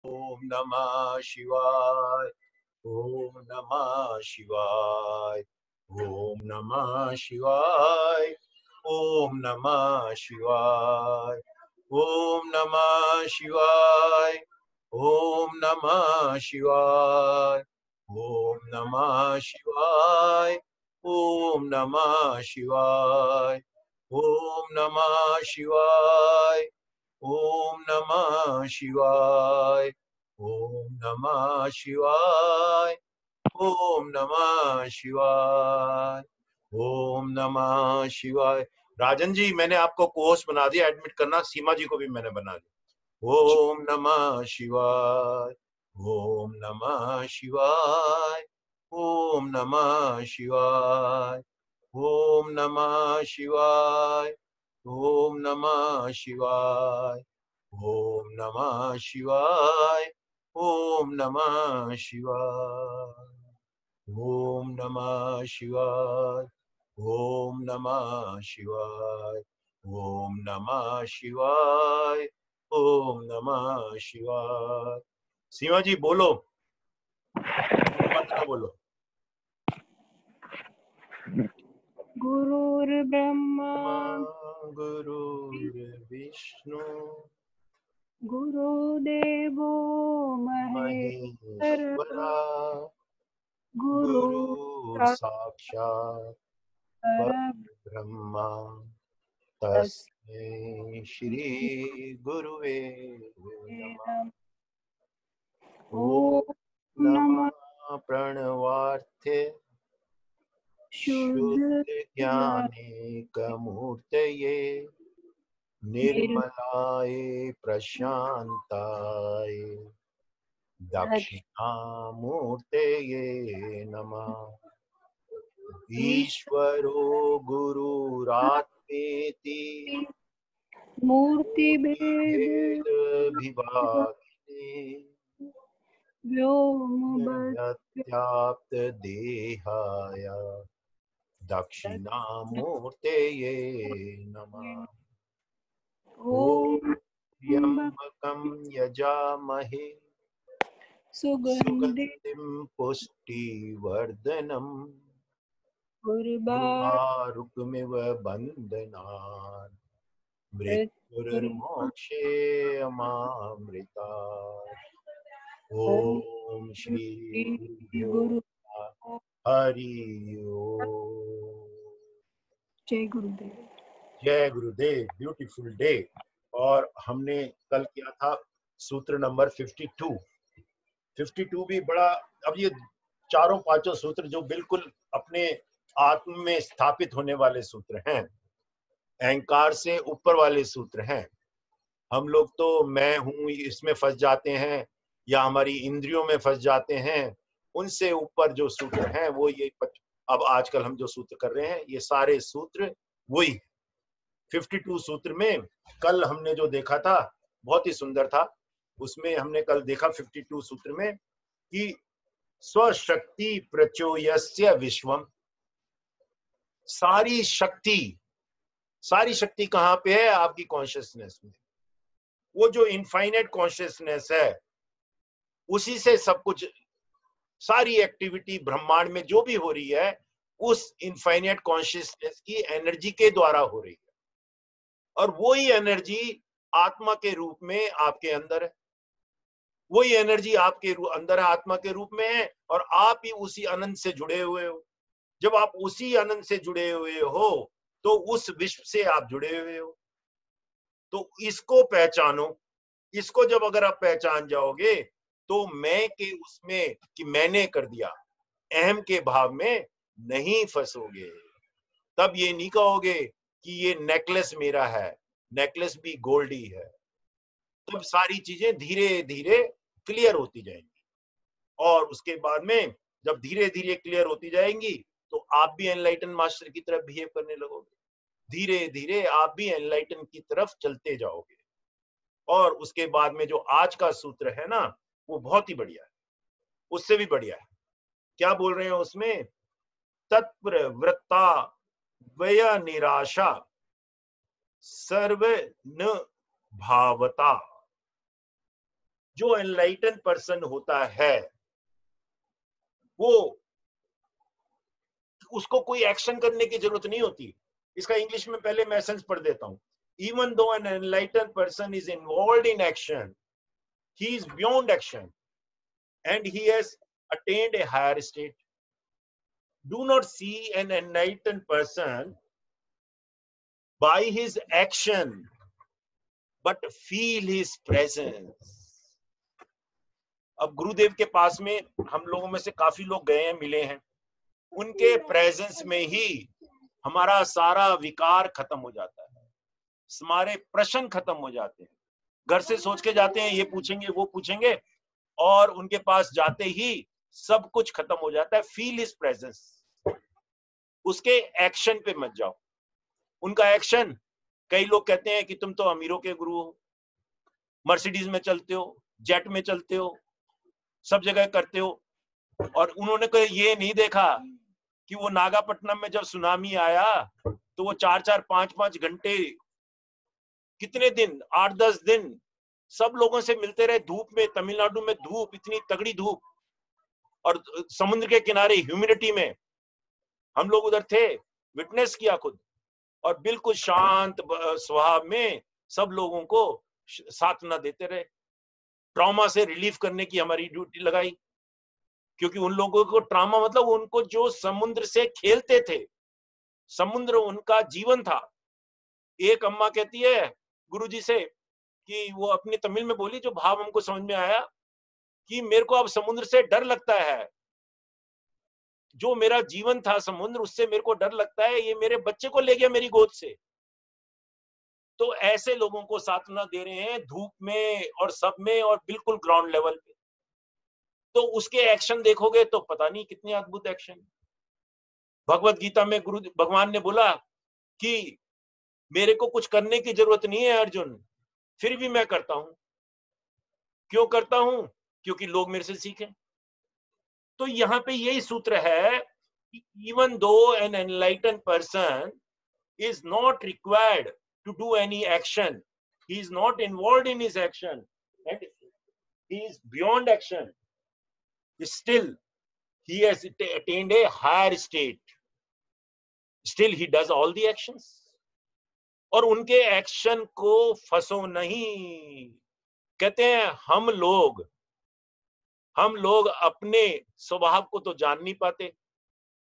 ओम नमः शिवाय। ओम नमः शिवाय। ओम नमः शिवाय। ओम नमः शिवाय। ओम नमः शिवाय। ओम नमः शिवाय। ओम नमः शिवाय। ओम नमः शिवाय। ओम नमः शिवाय। ओम नमः शिवाय। ओम नमः शिवाय। ओम नमः शिवाय। ओम नमः शिवाय। राजन जी, मैंने आपको कोर्स बना दिया, एडमिट करना। सीमा जी को भी मैंने बना दिया। ओम नमः शिवाय। ओम नमः शिवाय। ओम नमः शिवाय। ओम नमः शिवाय। ओम नमः शिवाय। ओम नमः शिवाय। ओम नमः शिवाय। ओम नमः शिवाय। ओम नमः शिवाय। ओम नमः शिवाय। ओम नमः शिवाय। सीमा जी बोलो, मंत्र बोलो। गुरुर्ब्रह्मा गुरुर्विष्णु गुरुदेवो महेश्वर महेश्वरा गुरु गुरु साक्षात् परब्रह्मा तस्मै श्री गुरुवे नमः। ओम ओम नमः नमः प्रणवार्थे शुद्ध शुद्ध ज्ञानेकमूर्तये निर्मलाय प्रशांताय दक्षिणामूर्तये नमः। ईश्वरो गुरुरात्मेति मूर्ति भेद भेद विभागिने व्योम व्याप्त देहाय दक्षिणामूर्तये नमः। ओम ॐ त्र्यम्बकं यजामहे सुगंधि सुगन्धिं पुष्टिवर्धनम् उर्वारुकमिव उर्वारुकमिव बन्धनान् मृत्युर्मोक्षे अमामृतात्। ॐ श्री गुरुभ्यो गुरु नमः। हरि ओम। जय गुरुदेव। जय गुरुदेव। Beautiful day. और हमने कल किया था सूत्र नंबर 52। 52 भी बड़ा, अब ये चारों पांचों सूत्र जो बिल्कुल अपने आत्म में स्थापित होने वाले सूत्र हैं, अहंकार से ऊपर वाले सूत्र हैं। हम लोग तो मैं हूं इसमें फंस जाते हैं, या हमारी इंद्रियों में फंस जाते हैं। उनसे ऊपर जो सूत्र हैं वो ये अब आजकल हम जो सूत्र कर रहे हैं, ये सारे सूत्र वही 52 सूत्र में। कल हमने जो देखा था बहुत ही सुंदर था। उसमें हमने कल देखा 52 सूत्र में कि स्वशक्ति प्रचोयस्य विश्वम। सारी शक्ति कहां पे है? आपकी कॉन्शियसनेस में। वो जो इनफाइनाइट कॉन्शियसनेस है, उसी से सब कुछ, सारी एक्टिविटी ब्रह्मांड में जो भी हो रही है, उस इनफाइनाइट कॉन्शियसनेस की एनर्जी के द्वारा हो रही है। और वो ही एनर्जी आत्मा के रूप में आपके अंदर है। वही एनर्जी आपके अंदर है, आत्मा के रूप में है, और आप ही उसी अनंत से जुड़े हुए हो। जब आप उसी अनंत से जुड़े हुए हो तो उस विश्व से आप जुड़े हुए हो। तो इसको पहचानो। इसको जब अगर आप पहचान जाओगे तो मैं के उसमें कि मैंने कर दिया, अहम के भाव में नहीं फंसोगे। तब ये नहीं कहोगे कि ये नेकलेस मेरा है, नेकलेस भी गोल्ड ही है। तब सारी चीजें धीरे धीरे क्लियर होती जाएंगी। और उसके बाद में जब धीरे धीरे क्लियर होती जाएंगी तो आप भी एनलाइटन मास्टर की तरफ बिहेव करने लगोगे। धीरे धीरे आप भी एनलाइटन की तरफ चलते जाओगे। और उसके बाद में जो आज का सूत्र है ना, वो बहुत ही बढ़िया है, उससे भी बढ़िया है। क्या बोल रहे हैं उसमें? तत्प्रवृत्ता वय निराशा सर्व न भावता। जो एनलाइटन पर्सन होता है वो, उसको कोई एक्शन करने की जरूरत नहीं होती। इसका इंग्लिश में पहले मैं सेंस पढ़ देता हूं। Even though an enlighten person is involved in action, he is beyond action and he has attained a higher state. Do not see an enlightened person by his action, but feel his presence. अब गुरुदेव के पास में हम लोगों में से काफी लोग गए हैं, मिले हैं, उनके प्रेजेंस में ही हमारा सारा विकार खत्म हो जाता है, हमारे प्रश्न खत्म हो जाते हैं। घर से सोच के जाते हैं ये पूछेंगे वो पूछेंगे, और उनके पास जाते ही सब कुछ खत्म हो जाता है। फील हिज प्रेजेंस, उसके एक्शन पे मत जाओ। उनका एक्शन, कई लोग कहते हैं कि तुम तो अमीरों के गुरु हो, मर्सिडीज में चलते हो, जेट में चलते हो, सब जगह करते हो, और उन्होंने कोई ये नहीं देखा कि वो नागापट्टनम में जब सुनामी आया तो वो 4-4, 5-5 घंटे, कितने दिन, 8-10 दिन सब लोगों से मिलते रहे धूप में। तमिलनाडु में धूप, इतनी तगड़ी धूप, और समुद्र के किनारे ह्यूमिडिटी में हम लोग उधर थे, विटनेस किया खुद, और बिल्कुल शांत स्वभाव में सब लोगों को सांत्वना देते रहे। ट्रॉमा से रिलीफ करने की हमारी ड्यूटी लगाई, क्योंकि उन लोगों को ट्रॉमा मतलब उनको जो समुद्र से खेलते थे, समुद्र उनका जीवन था। एक अम्मा कहती है गुरुजी से कि वो अपनी तमिल में बोली, जो भाव हमको समझ में आया, कि मेरे को अब समुद्र से डर लगता है, जो मेरा जीवन था समुद्र, उससे मेरे को डर लगता है, ये मेरे बच्चे को ले गया मेरी गोद से। तो ऐसे लोगों को सांत्वना दे रहे हैं धूप में और सब में, और बिल्कुल ग्राउंड लेवल पे। तो उसके एक्शन देखोगे तो पता नहीं कितने अद्भुत एक्शन। भगवत गीता में गुरु भगवान ने बोला कि मेरे को कुछ करने की जरूरत नहीं है अर्जुन, फिर भी मैं करता हूं। क्यों करता हूं? क्योंकि लोग मेरे से सीखें। तो यहां पे यही सूत्र है, even though an enlighten person is not required to do any action, he is not involved in his action, and he is beyond action, still he has attained a higher state, still he does all the actions। और उनके action को फंसो नहीं। कहते हैं हम लोग अपने स्वभाव को तो जान नहीं पाते,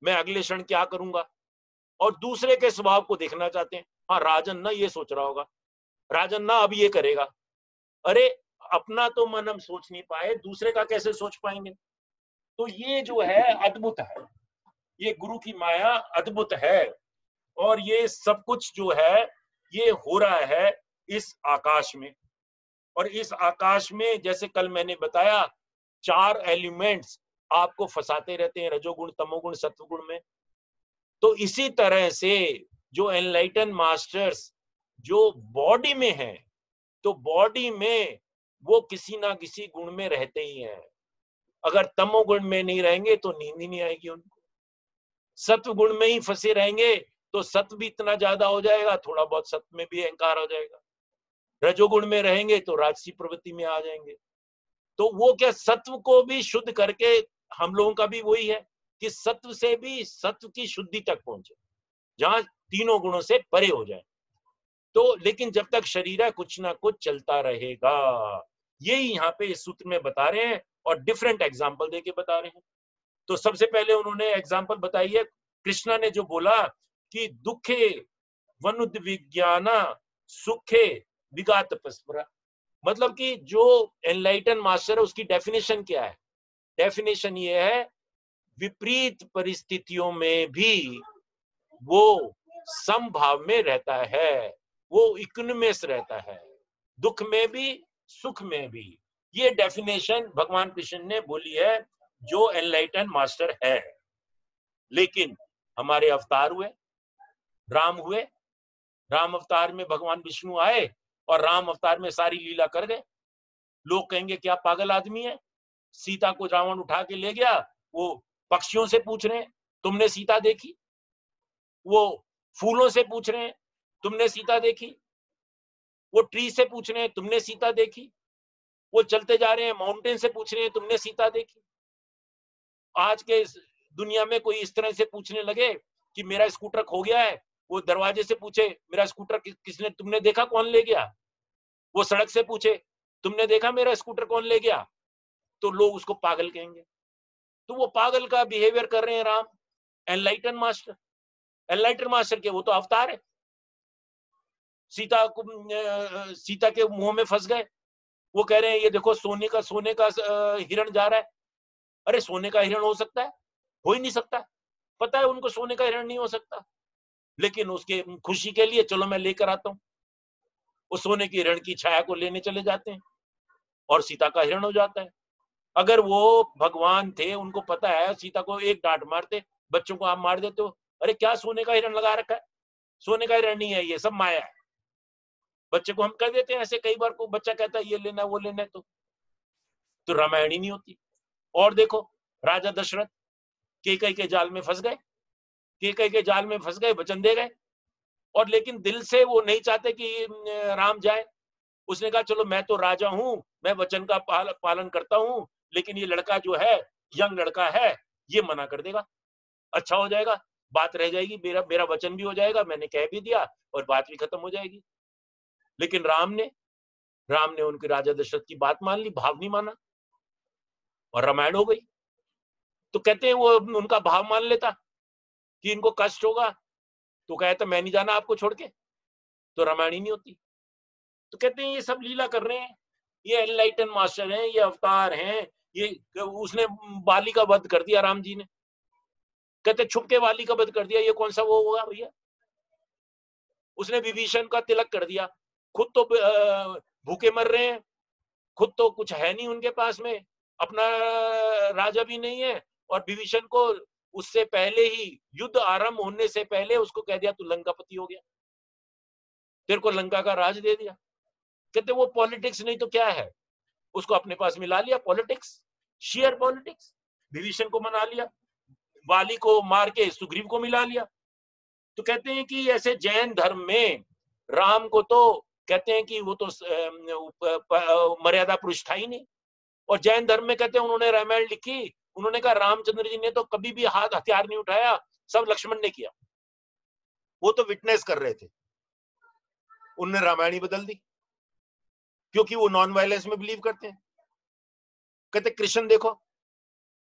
मैं अगले क्षण क्या करूंगा, और दूसरे के स्वभाव को देखना चाहते हैं। हाँ, राजन ना ये सोच रहा होगा, राजन ना अब ये करेगा। अरे अपना तो मन हम सोच नहीं पाए, दूसरे का कैसे सोच पाएंगे? तो ये जो है अद्भुत है, ये गुरु की माया अद्भुत है। और ये सब कुछ जो है ये हो रहा है इस आकाश में। और इस आकाश में जैसे कल मैंने बताया 4 एलिमेंट्स आपको फंसाते रहते हैं, रजोगुण, तमोगुण, सत्वगुण में। तो इसी तरह से जो एनलाइटन मास्टर्स जो बॉडी में है, तो बॉडी में वो किसी ना किसी गुण में रहते ही हैं। अगर तमोगुण में नहीं रहेंगे तो नींद ही नहीं आएगी उनको। सत्व गुण में ही फंसे रहेंगे तो सत्व भी इतना ज्यादा हो जाएगा, थोड़ा बहुत सत्व में भी अहंकार हो जाएगा। रजोगुण में रहेंगे तो राजसी प्रवृत्ति में आ जाएंगे। तो वो क्या, सत्व को भी शुद्ध करके, हम लोगों का भी वही है कि सत्व से भी सत्व की शुद्धि तक पहुंचे, जहां तीनों गुणों से परे हो जाए। तो लेकिन जब तक शरीर है कुछ ना कुछ चलता रहेगा, यही यहाँ पे इस सूत्र में बता रहे हैं, और डिफरेंट एग्जाम्पल देके बता रहे हैं। तो सबसे पहले उन्होंने एग्जाम्पल बताई है, कृष्णा ने जो बोला कि दुखे वनुद्विज्ञाना सुखे विगात परस्परा, मतलब कि जो एनलाइटन मास्टर है उसकी डेफिनेशन क्या है? डेफिनेशन ये है, विपरीत परिस्थितियों में भी वो समभाव में रहता है, वो इक्विलिब्रियम रहता है, दुख में भी सुख में भी। ये डेफिनेशन भगवान कृष्ण ने बोली है जो एनलाइटन मास्टर है। लेकिन हमारे अवतार हुए, राम हुए, राम अवतार में भगवान विष्णु आए और राम अवतार में सारी लीला कर गए। लोग कहेंगे क्या पागल आदमी है, सीता को रावण उठा के ले गया, वो पक्षियों से पूछ रहे हैं तुमने सीता देखी, वो फूलों से पूछ रहे हैं तुमने सीता देखी, वो ट्री से पूछ रहे हैं तुमने सीता देखी, वो चलते जा रहे हैं, माउंटेन से पूछ रहे हैं तुमने सीता देखी? आज के इस दुनिया में कोई इस तरह से पूछने लगे कि मेरा स्कूटर खो गया है, वो दरवाजे से पूछे मेरा स्कूटर किसने, तुमने देखा कौन ले गया? वो सड़क से पूछे तुमने देखा मेरा स्कूटर कौन ले गया? तो लोग उसको पागल कहेंगे। तो वो पागल का बिहेवियर कर रहे हैं Ram, enlighten master. Enlighten master के वो तो अवतार है। सीता को सीता के मुंह में फंस गए। वो कह रहे हैं ये देखो सोने का हिरण जा रहा है। अरे सोने का हिरण हो सकता है? हो ही नहीं सकता। पता है उनको सोने का हिरण नहीं हो सकता, लेकिन उसके खुशी के लिए चलो मैं लेकर आता हूं। वो सोने की हिरण की छाया को लेने चले जाते हैं और सीता का हिरण हो जाता है। अगर वो भगवान थे, उनको पता है सीता को एक डांट मारते, बच्चों को आप मार देते हो, अरे क्या सोने का हिरण लगा रखा है? सोने का हिरण नहीं है, ये सब माया है। बच्चे को हम कह देते हैं ऐसे, कई बार को बच्चा कहता है ये लेना वो लेना है, तो रामायण ही नहीं होती। और देखो राजा दशरथ केकई के जाल में फंस गए, केकई के जाल में फंस गए, वचन दे गए, और लेकिन दिल से वो नहीं चाहते कि राम जाए। उसने कहा चलो मैं तो राजा हूं, मैं वचन का पालन करता हूं, लेकिन ये लड़का जो है, यंग लड़का है, ये मना कर देगा, अच्छा हो जाएगा, बात रह जाएगी, मेरा मेरा वचन भी हो जाएगा, मैंने कह भी दिया और बात भी खत्म हो जाएगी। लेकिन राम ने उनके राजा दशरथ की बात मान ली, भाव नहीं माना, और रामायण हो गई। तो कहते हैं वो उनका भाव मान लेता कि इनको कष्ट होगा, तो कहता मैं नहीं जाना आपको छोड़ के, तो रामायण ही नहीं होती। तो कहते हैं ये सब लीला कर रहे हैं, ये एनलाइटन मास्टर हैं, ये अवतार हैं, ये उसने बाली का वध कर दिया राम जी ने। कहते छुप के बाली का वध कर दिया, ये कौन सा वो होगा भैया? उसने विभीषण का तिलक कर दिया, खुद तो भूखे मर रहे हैं, खुद तो कुछ है नहीं उनके पास में, अपना राजा भी नहीं है, और विभीषण को उससे पहले ही, युद्ध आरंभ होने से पहले उसको कह दिया तू लंकापति हो गया, तेरे को लंका का राज दे दिया। कहते वो पॉलिटिक्स नहीं तो क्या है, उसको अपने पास मिला लिया, पॉलिटिक्स, शेयर पॉलिटिक्स। विभीषण को मना लिया, वाली को मार के सुग्रीव को मिला लिया। तो कहते हैं कि ऐसे जैन धर्म में राम को तो कहते हैं कि वो तो मर्यादा पुरुष था ही नहीं, और जैन धर्म में कहते हैं उन्होंने रामायण लिखी, उन्होंने कहा रामचंद्र जी ने तो कभी भी हाथ हथियार नहीं उठाया, सब लक्ष्मण ने किया, वो तो विटनेस कर रहे थे, उन्होंने रामायण ही बदल दी, क्योंकि वो नॉन वायलेंस में बिलीव करते हैं। कहते कृष्ण देखो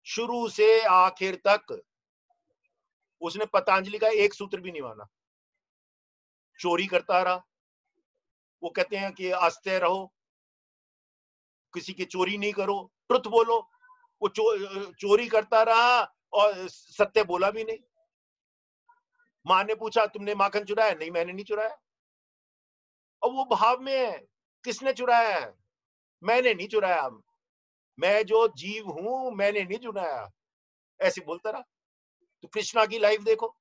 शुरू से आखिर तक उसने पतंजलि का एक सूत्र भी नहीं माना, चोरी करता रहा। वो कहते हैं कि आस्ते रहो, किसी की चोरी नहीं करो, ट्रुथ बोलो। वो चोरी करता रहा और सत्य बोला भी नहीं। मां ने पूछा तुमने माखन चुराया? नहीं मैंने नहीं चुराया। और वो भाव में है, किसने चुराया है? मैंने नहीं चुराया, मैं जो जीव हूं मैंने नहीं चुराया, ऐसे बोलता रहा। तो कृष्णा की लाइफ देखो,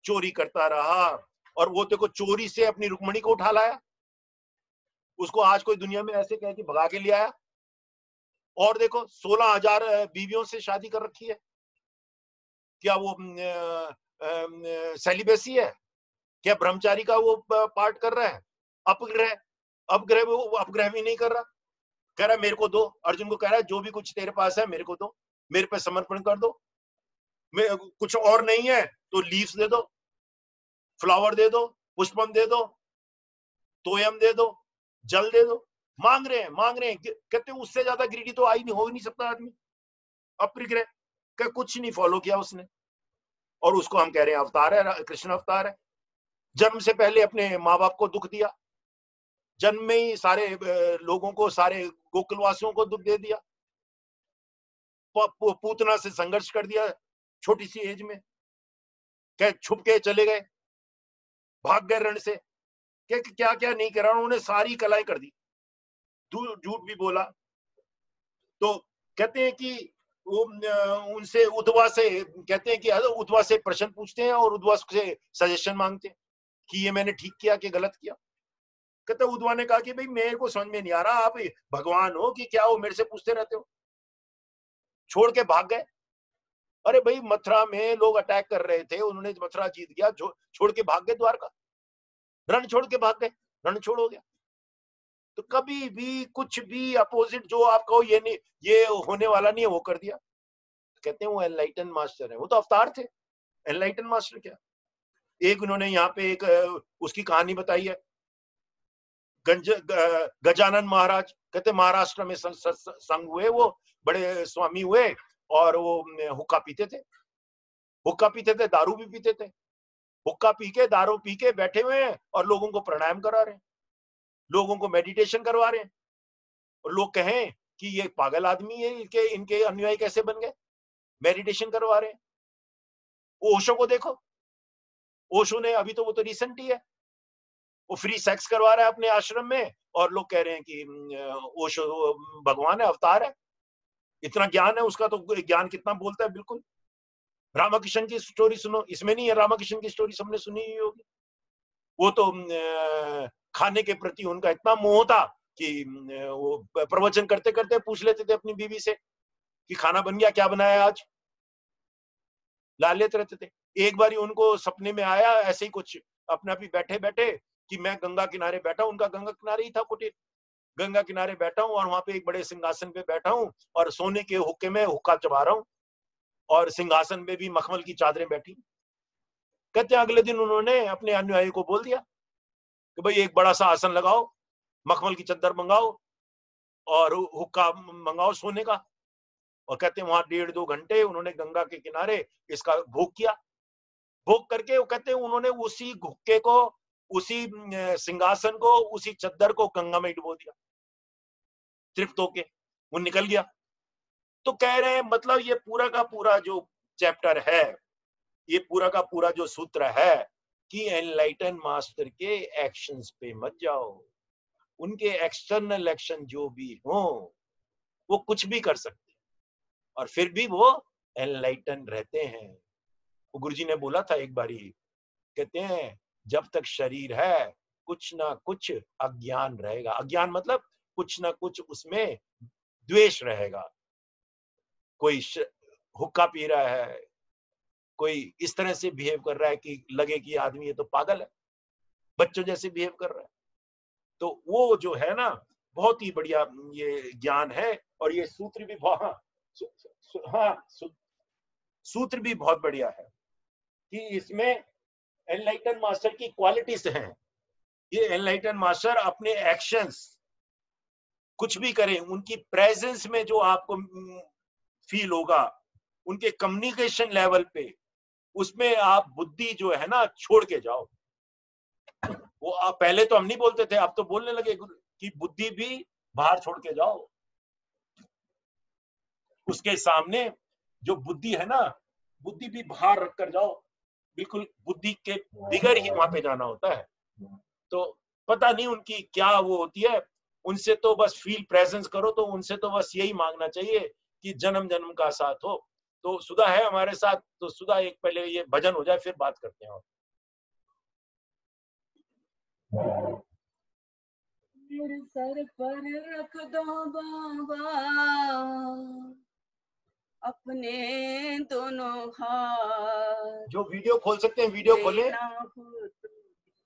चोरी करता रहा, और वो देखो चोरी से अपनी रुक्मणी को उठा लाया, उसको आज कोई दुनिया में ऐसे कह के भगा के ले आया। और देखो 16,000 बीवियों से शादी कर रखी है। क्या वो सेलिबेसी है? क्या ब्रह्मचारी का वो पार्ट कर रहा है? अपग्रह, अपग्रह वो अपग्रह भी नहीं कर रहा, कह रहा है मेरे को दो, अर्जुन को कह रहा है जो भी कुछ तेरे पास है मेरे को दो, मेरे पे समर्पण कर दो, मैं कुछ और नहीं है तो लीव्स दे दो, फ्लावर दे दो, पुष्पम दे दो, तोयम दे दो, जल दे दो। मांग रहे हैं, कहते हैं उससे ज्यादा ग्रीडी तो आई नहीं, हो ही नहीं सकता आदमी। अपरिग्रह का कुछ नहीं फॉलो किया उसने, और उसको हम कह रहे हैं अवतार है, कृष्ण अवतार है। जन्म से पहले अपने माँ बाप को दुख दिया, जन्म में ही सारे लोगों को, सारे गोकुलवासियों को दुख दे दिया, पूतना से संघर्ष कर दिया छोटी सी एज में, क्या छुप के चले गए, भाग गए रण से, क्या क्या नहीं करा उन्होंने, सारी कलाएं कर दी, झूठ भी बोला। तो कहते हैं कि वो उनसे उद्धवा से कहते हैं कि उद्धवा से प्रश्न पूछते हैं और उद्धवा से सजेशन मांगते हैं कि ये मैंने ठीक किया कि गलत किया। कहते उद्धवा ने कहा कि भाई मेरे को समझ में नहीं आ रहा, आप भगवान हो कि क्या हो, मेरे से पूछते रहते हो। छोड़ के भाग गए। अरे भाई मथुरा में लोग अटैक कर रहे थे, उन्होंने मथुरा जीत गया, छोड़ के भाग गए द्वारका, रण छोड़ के भाग गए, रण छोड़ हो गया। तो कभी भी कुछ भी अपोजिट जो आप कहो ये नहीं, ये होने वाला नहीं है, वो कर दिया, कहते हैं वो एनलाइटन मास्टर है। वो तो अवतार थे, एनलाइटन मास्टर क्या। एक उन्होंने यहाँ पे एक उसकी कहानी बताई है, गजानन महाराज, कहते महाराष्ट्र में संग हुए, वो बड़े स्वामी हुए और वो हुक्का पीते थे, हुक्का पीते थे, दारू भी पीते थे, हुक्का पी के दारू पी के बैठे हुए हैं और लोगों को प्राणायाम करा रहे हैं, लोगों को मेडिटेशन करवा रहे हैं। और लोग कहें कि ये पागल आदमी है, इनके अनुयायी कैसे बन गए, मेडिटेशन करवा रहे हैं। ओशो को देखो, ओशो ने अभी तो वो तो रिसेंट ही है, वो फ्री सेक्स करवा रहा है अपने आश्रम में और लोग कह रहे हैं कि ओशो भगवान है, अवतार है, इतना ज्ञान है उसका, तो ज्ञान कितना बोलता है। बिल्कुल रामाकृष्ण की स्टोरी सुनो, इसमें नहीं है, रामाकृष्ण की स्टोरी सबने सुनी ही होगी। वो तो खाने के प्रति उनका इतना मोह था कि वो प्रवचन करते करते पूछ लेते थे अपनी बीवी से कि खाना बन गया, क्या बनाया आज, ला लेते रहते थे। एक बार उनको सपने में आया ऐसे ही कुछ, अपने आप ही बैठे बैठे कि मैं गंगा किनारे बैठा हूं, उनका गंगा किनारे ही था कुटीर, गंगा किनारे बैठा हूं और वहां पे एक बड़े सिंहासन पे बैठा हूं और सोने के हुक्के में हुक्का चबा रहा हूं और सिंहासन में भी मखमल की चादरें बैठी। कहते हैं अगले दिन उन्होंने अपने अनुयायी को बोल दिया कि भाई एक बड़ा सा आसन लगाओ, मखमल की चादर मंगाओ और हुक्का मंगाओ सोने का। और कहते हैं वहां 1.5-2 घंटे उन्होंने गंगा के किनारे इसका भोग किया। भोग करके वो कहते हैं उन्होंने उसी हुक्के को, उसी सिंहासन को, उसी चद्दर को गंगा में डुबो दिया, तृप्त होके वो निकल गया। तो कह रहे हैं मतलब ये पूरा का पूरा जो चैप्टर है, ये पूरा का पूरा जो सूत्र है कि एनलाइटन मास्टर के एक्शंस पे मत जाओ, उनके एक्सटर्नल एक्शन जो भी हो वो कुछ भी कर सकते हैं और फिर भी वो एनलाइटन रहते हैं। वो गुरुजी ने बोला था एक बारी, कहते हैं जब तक शरीर है कुछ ना कुछ अज्ञान रहेगा। अज्ञान मतलब कुछ ना कुछ उसमें द्वेष रहेगा। कोई हुक्का पी रहा है, कोई इस तरह से बिहेव कर रहा है कि लगे कि आदमी ये तो पागल है, बच्चों जैसे बिहेव कर रहा है। तो वो जो है ना बहुत ही बढ़िया ये ज्ञान है। और ये सूत्र भी बहुत, सूत्र भी बहुत बढ़िया है कि इसमें एनलाइटन मास्टर की क्वालिटीज हैं। ये एनलाइटन मास्टर अपने एक्शंस कुछ भी करें, उनकी प्रेजेंस में जो आपको फील होगा, उनके कम्युनिकेशन लेवल पे, उसमें आप बुद्धि जो है ना छोड़ के जाओ। वो आप पहले तो हम नहीं बोलते थे, अब तो बोलने लगे कि बुद्धि भी बाहर छोड़ के जाओ। उसके सामने जो बुद्धि है ना, बुद्धि भी बाहर रख कर जाओ। बिल्कुल बुद्धि के बिगड़ ही वहां पे जाना होता है। तो पता नहीं उनकी क्या वो होती है, उनसे तो बस फील प्रेजेंस करो। तो उनसे तो बस यही मांगना चाहिए कि जन्म जन्म का साथ हो। तो सुधा है हमारे साथ, तो सुधा एक पहले ये भजन हो जाए फिर बात करते हैं। मेरे सर पर रख दो बाबा अपने दोनों हाथ। जो वीडियो खोल सकते हैं वीडियो खोलें,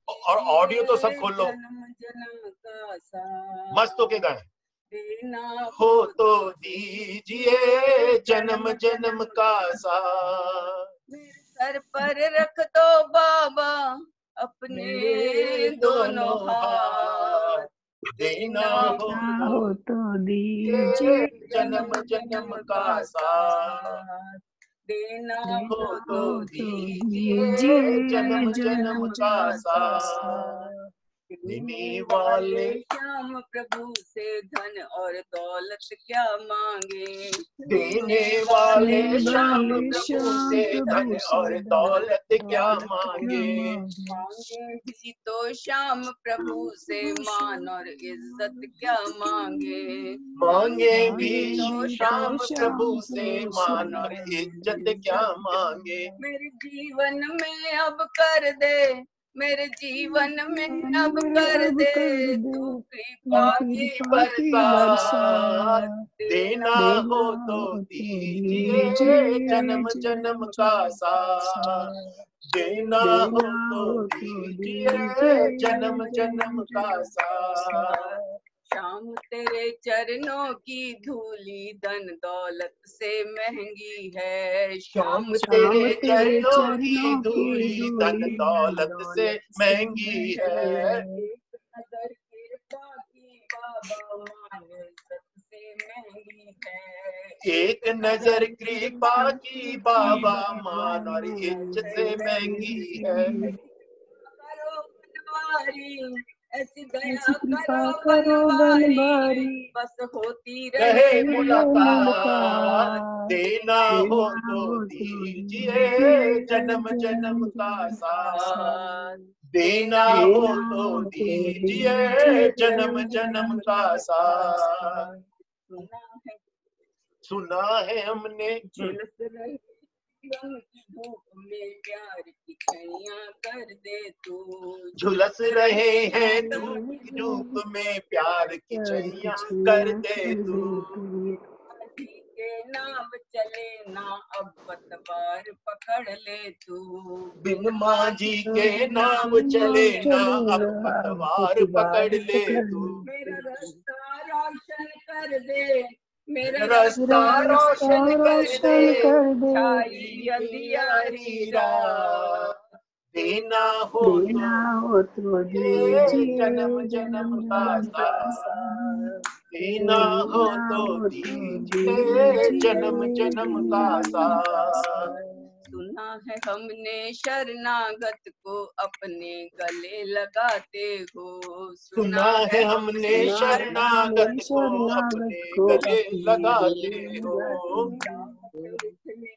और ऑडियो तो सब खोल लो, जन्म जन्म का साथ मस्त होके गाएं। देना हो तो दीजिए जन्म जन्म का साथ। मेरे सर पर रख दो बाबा अपने दोनों हाथ। देना हो तो दीजिए जन्म जन्म का साथ। देना हो तो दीजिए जन्म जन्म का साथ। साथ। देने वाले श्याम प्रभु से धन और दौलत क्या मांगे। देने वाले श्याम वाले प्रभु श्याम से धन प्रभु से और दौलत क्या मांगे। मांगे भी तो श्याम प्रभु से मान और इज्जत क्या मांगे। मांगे भी तो श्याम प्रभु से मान और इज्जत क्या मांगे। मेरे जीवन में अब कर दे, मेरे जीवन में अब कर दे तू कृपा की बरसात। देना हो तो दीजिए जन्म जन्म का साथ। देना हो तो दीजिए जन्म जन्म का साथ। शाम तेरे चरणों की धूली धन दौलत से महंगी है। शाम शाम तेरे तेरे चरणों की चरणों की धूली धन धूली दौलत से दौलत से महंगी महंगी है। है। एक नजर कृपा की बाबा मान सबसे महंगी है। एक नजर कृपा की बाबा मान और इज्जत से महंगी है। करो बनवारी, ऐसी दया ऐसी कृपा करो करो बनवारी, बनवारी, बस होती रहे रहे मुलाकात, मुलाकात, देना हो देना तो हो तो दीजिए दीजिए जन्म जन्म जन्म का जन्म का साथ। साथ। साथ। देना हो देना तो हो तो दीजिए दीजिए जन्म जन्म जन्म जन्म का का साथ। साथ। सुना है सुना है हमने झुलस रही रंग की धूप में प्यार की छैया कर दे तू। झुलस रहे हैं धूप की धूप में प्यार की प्यार की छैया कर छैया दे कर तू। दे तू। जी के नाव चले ना अब पतवार पकड़ ले तू। बिन माँ जी के नाव नाव चले ना चले अब ना, पतवार पकड़ पतवार ले पकड़ तू। मेरा ले। रास्ता रोशन कर दे, मेरा रास्ता मेरा रास्ता रास्ता रोशन रोशन कर कर दे, रोशन दे। कर दे। छाई अंधियारी रात, देना हो तो देना हो तो ये दीजिए जन्म जन्म जन्म का जन्म का साथ। साथ। देना हो देना तो हो तो दीजिए दीजिए जन्म जन्म का जन्म जन्म का साथ। साथ। सुना है हमने शरणागत को अपने गले लगाते हो। सुना सुना है है हमने हमने सुना है शरणागत हमने को शरणागत अपने को गले अपने लगाते गले लगाते हो। हैं।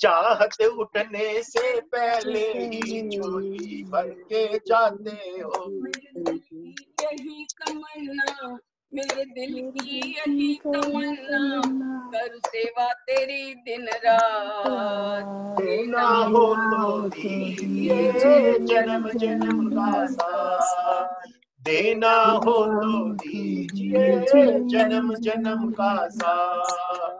चाहत उठने से से पहले ही पहले झोली भर के जाते हो। मेरे दिल की यही तमन्ना, मेरे दिल मेरे की दिल यही की कहीं तमन्ना, तमन्ना, करूँ सेवा तेरी दिन रात। देना देना हो देना तो हो तो दीजिए दीजिए जन्म जन्म जन्म का जन्म का साथ। साथ। साथ। देना देना हो देना तो हो तो दीजिए दीजिए जन्म जन्म जन्म का जन्म का साथ। साथ,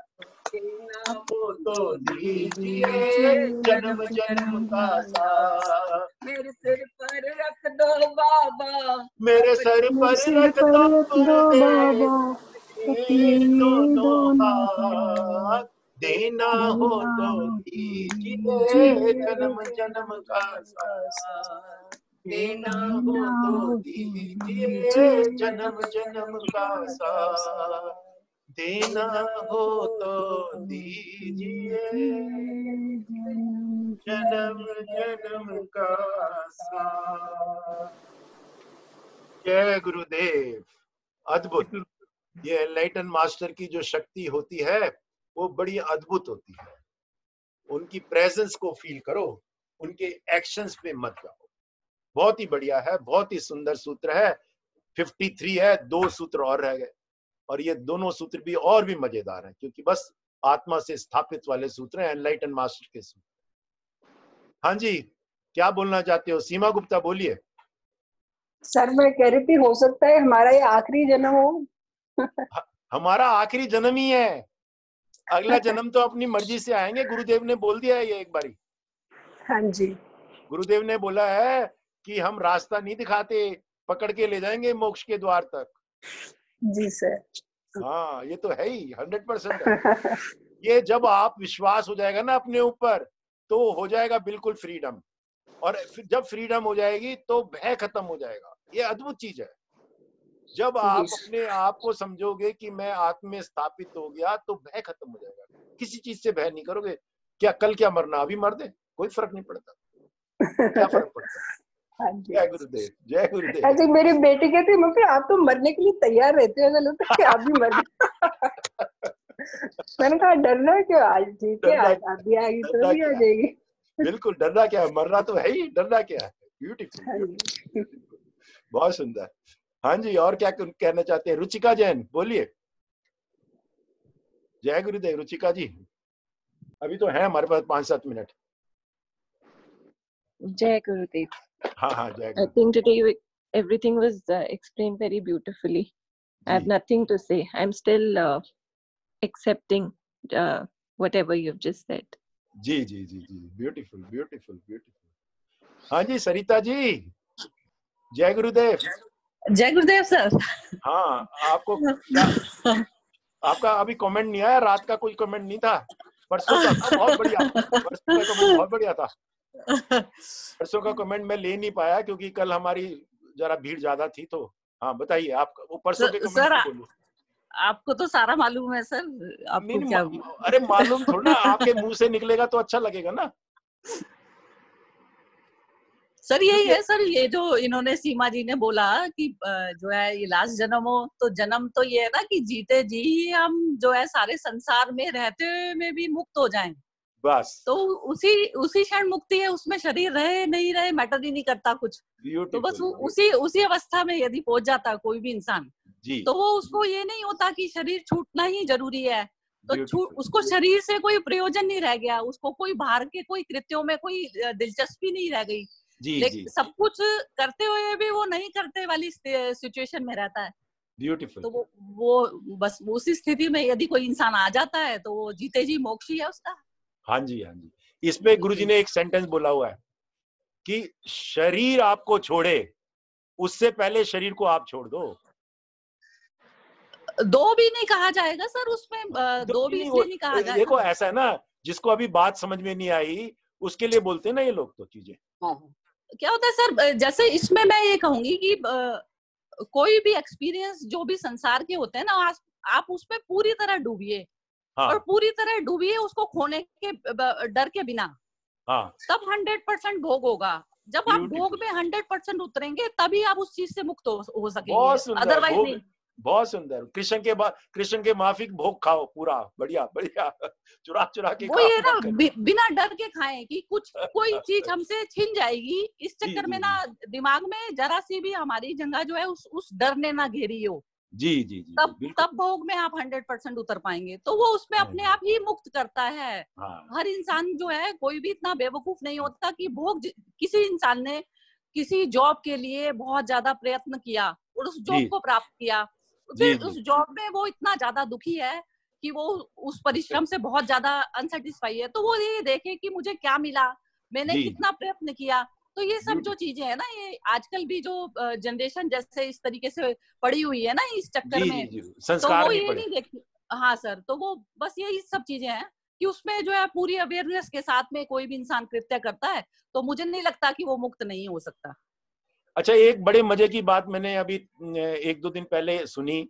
देना हो हो तो तो दीजिए दीजिए जन्म जन्म जन्म जन्म का का साथ। साथ। मेरे सिर पर रख दो बाबा मेरे सर अपनी मेरे पर सिर रख पर दो रख दो गुरुदेव बाबा अपने ये ये दोनों दोनों हाथ। हाथ। देना हो देना तो हो तो दीजिए दीजिए जन्म जन्म जन्म का जन्म का साथ। साथ। देना हो देना तो हो तो दीजिए दीजिए जन्म जन्म जन्म का जन्म का साथ। साथ। देना हो तो तो दीजिए दीजिए जन्म जन्म जन्म जन्म का साथ। जय गुरुदेव। अद्भुत। ये एनलाइटन मास्टर की जो शक्ति होती है वो बड़ी अद्भुत होती है। उनकी प्रेजेंस को फील करो, उनके एक्शंस पे मत जाओ। बहुत ही बढ़िया है, बहुत ही सुंदर सूत्र है। 53 है, 2 सूत्र और रह गए और ये दोनों सूत्र भी और भी मजेदार हैं क्योंकि बस आत्मा से स्थापित वाले सूत्र हैं, एनलाइटन मास्टर के सूत्र। हाँ जी, क्या बोलना चाहते हो सीमा गुप्ता, बोलिए। सर मैं कह रही थी, हो सकता है हमारा ये आखिरी जन्म हो। हमारा आखिरी जन्म ही है, अगला जन्म तो अपनी मर्जी से आएंगे। गुरुदेव ने बोल दिया है ये एक बारी। हाँ जी। गुरुदेव ने बोला है कि हम रास्ता नहीं दिखाते, पकड़ के ले जाएंगे मोक्ष के द्वार तक। जी सर। हाँ ये तो है ही, 100% है। ये जब आप विश्वास हो जाएगा ना अपने ऊपर तो हो जाएगा बिल्कुल फ्रीडम। और फिर जब फ्रीडम हो जाएगी तो भय खत्म हो जाएगा। ये अद्भुत चीज है। जब आप जी अपने आप को समझोगे कि मैं आत्म में स्थापित हो गया तो भय खत्म हो जाएगा। किसी चीज से भय नहीं करोगे। क्या कल क्या मरना, अभी मर दे, कोई फर्क नहीं पड़ता। क्या फर्क पड़ता है। हाँ जी। जय गुरुदेव, जय गुरुदेव। अच्छा, मेरी बेटी कहती मम्मी आप तो मरने के लिए तैयार रहते हो, ऐसा लगता है कि आप भी मर गए। मैंने कहा डरना क्यों, आज ठीक है, डरना, आज आप भी आएगी तो डरना भी आ क्या है, जाएगी। बिल्कुल डरना क्या है, मरना तो है ही, डरना क्या है। ब्यूटीफुल, हाँ ब्यूटीफुल, जी। बहुत सुंदर। हाँ जी, और क्या कहना चाहते हैं, रुचिका जैन बोलिए। जय गुरुदेव रुचिका जी, अभी तो है हमारे पास 5-7 मिनट। Jai Gurudev. हाँ हाँ, जय I Gurudev think everything was explained very beautifully. I have जी nothing to say. I'm still accepting whatever you've just said. Ji ji ji ji, beautiful beautiful beautiful. हाँ जी सरिता जी, जय गुरुदेव। जय गुरुदेव सर। हाँ, आपको क्या, आपका अभी कमेंट नहीं आया? रात का कोई कमेंट नहीं था? परसों का था बहुत बढ़िया, परसों का कमेंट बहुत बढ़िया था। परसों का कमेंट मैं ले नहीं पाया क्योंकि कल हमारी जरा भीड़ ज्यादा थी। तो हाँ बताइए, आप वो परसों के कमेंट सर, को बोलिए। आपको तो सारा मालूम है सर, आपको नहीं, क्या? अरे मालूम थोड़ा ना, आपके मुंह से निकलेगा तो अच्छा लगेगा ना। सर यही क्योंकि है सर, ये जो इन्होंने सीमा जी ने बोला कि जो है ये लास्ट जन्म हो, तो जन्म तो ये है ना कि जीते जी हम जो है सारे संसार में रहते हुए में भी मुक्त हो जाएं। बस तो उसी क्षण मुक्ति है, उसमें शरीर रहे नहीं रहे मैटर ही नहीं करता कुछ। तो बस ब्यूटीफुल उसी अवस्था में यदि पहुंच जाता है कोई भी इंसान, जी, तो वो उसको ये नहीं होता कि शरीर छूटना ही जरूरी है। तो ब्यूटीफुल उसको शरीर से कोई प्रयोजन नहीं रह गया, उसको कोई बाहर के कोई कृत्यों में कोई दिलचस्पी नहीं रह गई। जी लेकिन जी, सब कुछ करते हुए भी वो नहीं करते वाली सिचुएशन में रहता है। ब्यूटीफुल। तो वो बस उसी स्थिति में यदि कोई इंसान आ जाता है तो वो जीते जी मोक्ष ही है उसका। हाँ जी, हाँ जी। इसमें गुरुजी ने एक सेंटेंस बोला हुआ है कि शरीर आपको छोड़े उससे पहले शरीर को आप छोड़ दो। दो भी नहीं कहा जाएगा सर उसमें, दो भी इसलिए नहीं कहा जाएगा। देखो ऐसा है ना, जिसको अभी बात समझ में नहीं आई उसके लिए बोलते हैं ना ये लोग तो चीजें। क्या होता है सर, जैसे इसमें मैं ये कहूंगी कि कोई भी एक्सपीरियंस जो भी संसार के होते हैं ना, आप उसमें पूरी तरह डूबिए। हाँ, और पूरी तरह डूबिए उसको खोने के डर के बिना, हाँ, तब 100% भोग होगा। जब आप भोग में 100% उतरेंगे तभी आप उस चीज से मुक्त हो सकेंगे, बहुत सुंदर, अदरवाइज नहीं। बहुत सुंदर। कृष्ण के माफिक भोग खाओ पूरा, बढ़िया बढ़िया, चुरा चुरा के वो ये खाओ। ना बिना डर के खाएं कि कोई चीज हमसे छिन जाएगी, इस चक्कर में ना दिमाग में जरा सी भी हमारी जगह जो है उस डर ने ना घेरी हो। जी जी जी, तब भोग में आप 100% उतर पाएंगे। तो वो उसमें अपने आप ही मुक्त करता है। हर इंसान जो है, कोई भी इतना बेवकूफ नहीं होता कि भोग, किसी इंसान ने किसी जॉब के लिए बहुत ज्यादा प्रयत्न किया और उस जॉब को प्राप्त किया, फिर उस जॉब में वो इतना ज्यादा दुखी है कि वो उस परिश्रम से बहुत ज्यादा अनसेटिस्फाई है। तो वो ये देखे कि मुझे क्या मिला, मैंने कितना प्रयत्न किया। तो ये सब जो चीजें है ना, ये आजकल भी जो जनरेशन जैसे इस तरीके से पड़ी हुई है ना इस चक्कर में, तो वो ये नहीं देखती। हाँ सर, तो वो बस यही सब चीजें हैं कि उसमें जो है पूरी अवेयरनेस के साथ में कोई भी इंसान कृत्य करता है तो मुझे नहीं लगता कि वो मुक्त नहीं हो सकता। अच्छा, एक बड़े मजे की बात मैंने अभी 1-2 दिन पहले सुनी।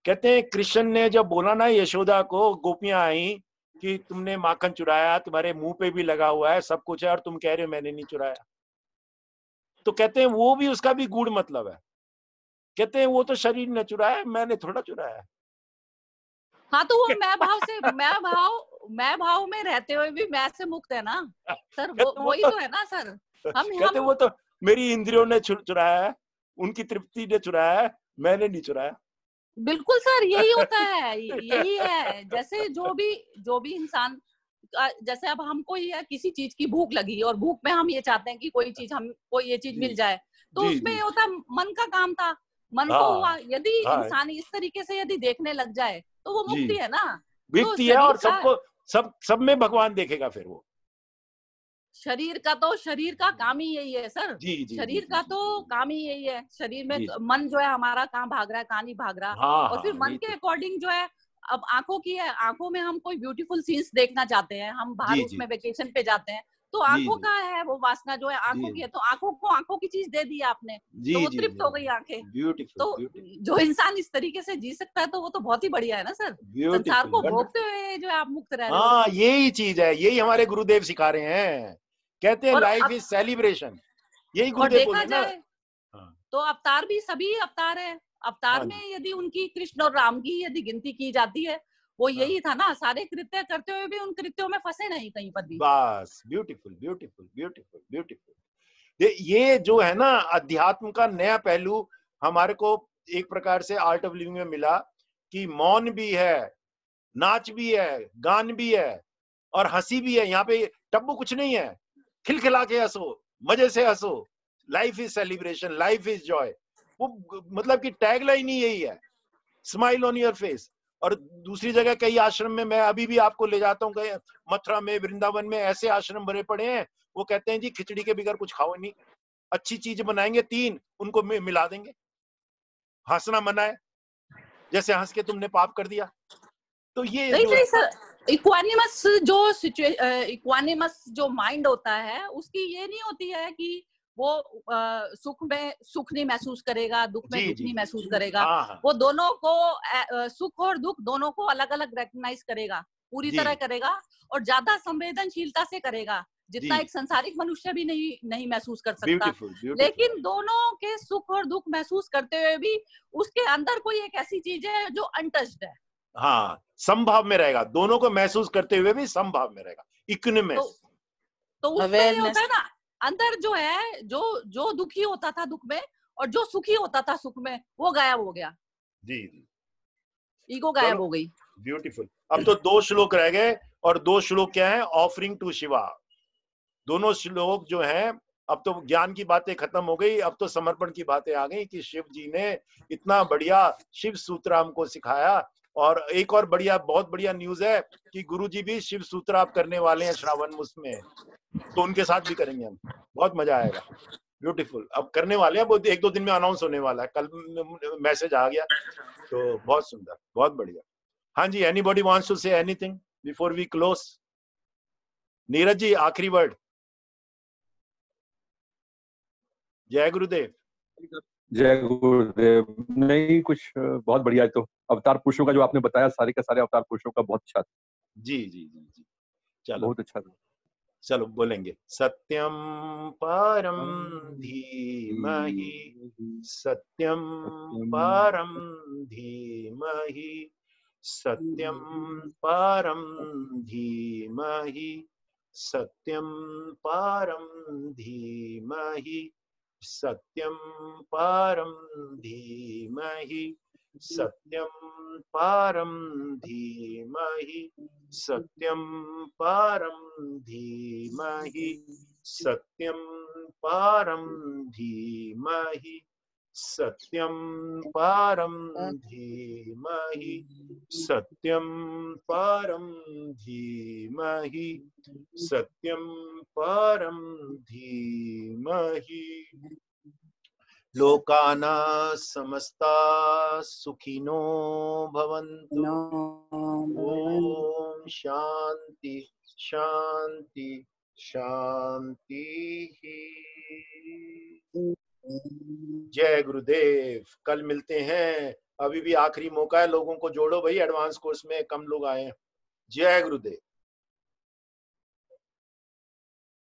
कहते हैं कृष्ण ने जब बोला ना यशोदा को, गोपियां आई कि तुमने माखन चुराया, तुम्हारे मुंह पे भी लगा हुआ है, सब कुछ है, और तुम कह रहे हो मैंने नहीं चुराया। तो कहते हैं वो भी, उसका भी गूढ़ मतलब है। कहते हैं वो तो शरीर ने चुराया, मैंने थोड़ा चुराया। हाँ, तो वो मैं भाव में रहते हुए भी मैं से मुक्त है ना सर, वही तो है ना सर। कहते वो तो मेरी इंद्रियों ने चुराया है, उनकी तृप्ति ने चुराया है, मैंने नहीं चुराया। बिल्कुल सर, यही होता है, यही है। जैसे जो भी इंसान, जैसे अब हमको ये किसी चीज की भूख लगी और भूख में हम ये चाहते हैं कि हमको ये चीज मिल जाए, तो उसमें ये होता मन का काम था, मन को हुआ। यदि इंसान इस तरीके से यदि देखने लग जाए तो वो मुक्ति है ना। मुक्ति है, और सब में भगवान देखेगा फिर वो। शरीर का काम ही यही है सर। शरीर का तो काम ही यही है। शरीर में मन जो है हमारा कहाँ भाग रहा है, कहाँ नहीं भाग रहा। और फिर मन के अकॉर्डिंग जो है, अब आंखों की है, आंखों में हम कोई ब्यूटीफुल सीन्स देखना चाहते हैं, हम बाहर उसमें वेकेशन पे जाते हैं, तो आंखों का है वो वासना जो है, आंखों की है, तो आंखों को आंखों की चीज दे दी आपने, तो वो तृप्त हो गई आंखें। तो जो इंसान इस तरीके से जी सकता है तो वो तो बहुत ही बढ़िया है ना सर। संसार को भोगते हुए जो है आप मुक्त रह रहे हो। हाँ, यही चीज है, यही हमारे गुरुदेव सिखा रहे हैं। कहते हैं लाइफ इज सेलिब्रेशन, यही गुरुदेव बोल रहे हैं ना। तो अवतार भी सभी अवतार है। अवतार में यदि उनकी कृष्ण और राम की यदि गिनती की जाती है, वो यही था ना, सारे कृत्य करते हुए भी उन कृत्यों में फंसे नहीं कहीं पर भी। बस ब्यूटीफुल ब्यूटीफुल ब्यूटीफुल ब्यूटीफुल। ये जो है ना अध्यात्म का नया पहलू हमारे को एक प्रकार से आर्ट ऑफ लिविंग में मिला, कि मौन भी है, नाच भी है, गान भी है, और हंसी भी है। यहाँ पे टब्बू कुछ नहीं है, खिलखिला के हंसो, मजे से हंसो। Life is celebration, life is Joy. वो मतलब कि टैगलाइन ही यही है, स्माइल ऑन योर फेस। और दूसरी जगह कई आश्रम में, मैं अभी भी आपको ले जाता हूँ, मथुरा में, वृंदावन में ऐसे आश्रम भरे पड़े हैं, वो कहते हैं जी खिचड़ी के बगैर कुछ खाओ नहीं, अच्छी चीज बनाएंगे 3 उनको मिला देंगे। हंसना मना है, जैसे हंस के तुमने पाप कर दिया। तो ये नहीं जो नहीं सर, इक्वानिमस जो माइंड होता है उसकी ये नहीं होती है कि वो सुख में सुख नहीं महसूस करेगा, दुख में जी दुख जी नहीं जी, महसूस करेगा। हाँ वो दोनों को सुख और दुख दोनों को अलग अलग रिकॉग्नाइज करेगा, पूरी जी तरह करेगा और ज्यादा संवेदनशीलता से करेगा, जितना जी, एक संसारिक मनुष्य भी नहीं महसूस कर सकता। Beautiful beautiful. लेकिन दोनों के सुख और दुख महसूस करते हुए भी उसके अंदर कोई एक ऐसी चीज है जो अनटच्ड है। हाँ, समभाव में रहेगा, दोनों को महसूस करते हुए भी समभाव में रहेगा, इक्विनिमस। तो उसमें ये होता है ना, अंदर जो है जो दुखी होता था दुख में और जो सुखी होता था सुख में, वो गायब हो गया, जी जी, ईगो गायब हो गई। ब्यूटीफुल। अब तो 2 श्लोक रह गए, और 2 श्लोक क्या है? Offering to Shiva. दोनों श्लोक जो हैं, अब तो ज्ञान की बातें खत्म हो गई, अब तो समर्पण की बातें आ गई कि शिव जी ने इतना बढ़िया शिव सूत्र हमको सिखाया। और एक और बढ़िया, बहुत बढ़िया न्यूज है कि गुरुजी भी शिव सूत्र आप करने वाले हैं श्रावण मास में, तो उनके साथ भी करेंगे हम, बहुत मजा आएगा। ब्यूटीफुल, अब करने वाले हैं, वो 1-2 दिन में अनाउंस होने वाला है, कल मैसेज आ गया, तो बहुत सुंदर, बहुत बढ़िया। हाँ जी, anybody wants to say anything before we close? Neeraj ji, आखिरी वर्ड। जय गुरुदेव। जय गुरुदेव। नहीं कुछ बहुत बढ़िया है। तो अवतार पुरुषों का जो आपने बताया, सारे के सारे अवतार पुरुषों का बहुत अच्छा था। जी जी जी जी, चलो बहुत अच्छा था। चलो बोलेंगे, सत्यम परम धीमहि, सत्यम परम धीमहि, सत्यम परम धीमहि, सत्यम परम धीमहि, सत्यम परम धीमहि, सत्यम परम धीमहि, सत्यम परम धीमहि, सत्यम परम धीमहि, सत्यम परम धीमहि, सत्यम परम धीमहि, सत्यम परम धीमहि। लोकाना समस्ता सुखिनो भवन्तु। ओम शांति शांति शांति। जय गुरुदेव। कल मिलते हैं, अभी भी आखिरी मौका है, लोगों को जोड़ो भाई, एडवांस कोर्स में कम लोग आए हैं। जय गुरुदेव।